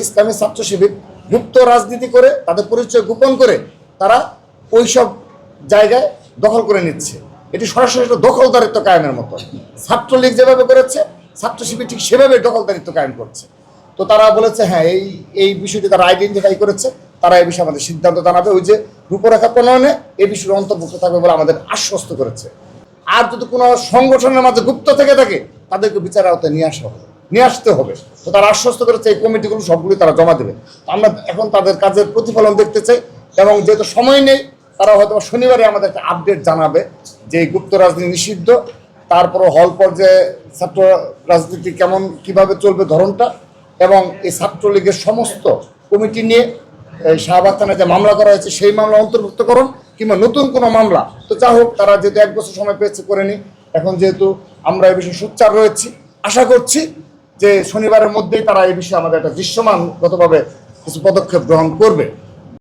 ইসলামী ছাত্র শিবির গুপ্ত রাজনীতি করে তাদের পরিচয় গোপন করে তারা ওইসব জায়গায় দখল করে নিচ্ছে। এটি সরাসরি দখলদারিত্ব কায়েমের মতো। ছাত্রলীগ যেভাবে করেছে ছাত্র শিবির ঠিক সেভাবে দখলদারিত্ব কায়েম করছে। তো তারা বলেছে হ্যাঁ এই বিষয়টি তারা আইডেন্টিফাই করেছে, তারা এই বিষয়ে আমাদের সিদ্ধান্ত জানাবে, ওই যে রূপরেখা প্রণয়নে এই বিষয়ে অন্তর্ভুক্ত থাকবে বলে আমাদের আশ্বস্ত করেছে। আর যদি কোনো সংগঠনের মাঝে গুপ্ত থেকে থাকে তাদেরকে বিচারের আওতায় নিয়ে আসতে হবে। তো তারা আশ্বস্ত করেছে এই কমিটিগুলো সবগুলি তারা জমা দেবে। আমরা এখন তাদের কাজের প্রতিফলন দেখতে চাই, এবং যেহেতু সময় নেই তারা হয়তো শনিবারে আমাদের একটা আপডেট জানাবে যে এই গুপ্ত রাজনীতি নিষিদ্ধ, তারপরও হল পর্যায়ে ছাত্র রাজনীতি কিভাবে চলবে ধরনটা, এবং এই ছাত্রলীগের সমস্ত কমিটি নিয়ে শাহবাগ থানায় যে মামলা করা হয়েছে সেই মামলা অন্তর্ভুক্তকরণ কিংবা নতুন কোনো মামলা। তো যা হোক, তারা যেহেতু 1 বছর সময় পেয়েছে করে নি। এখন যেহেতু আমরা এই বিষয়ে সোচ্চার রয়েছি, আশা করছি যে শনিবারের মধ্যেই তারা এই বিষয়ে আমাদের একটা দৃশ্যমানগতভাবে কিছু পদক্ষেপ গ্রহণ করবে।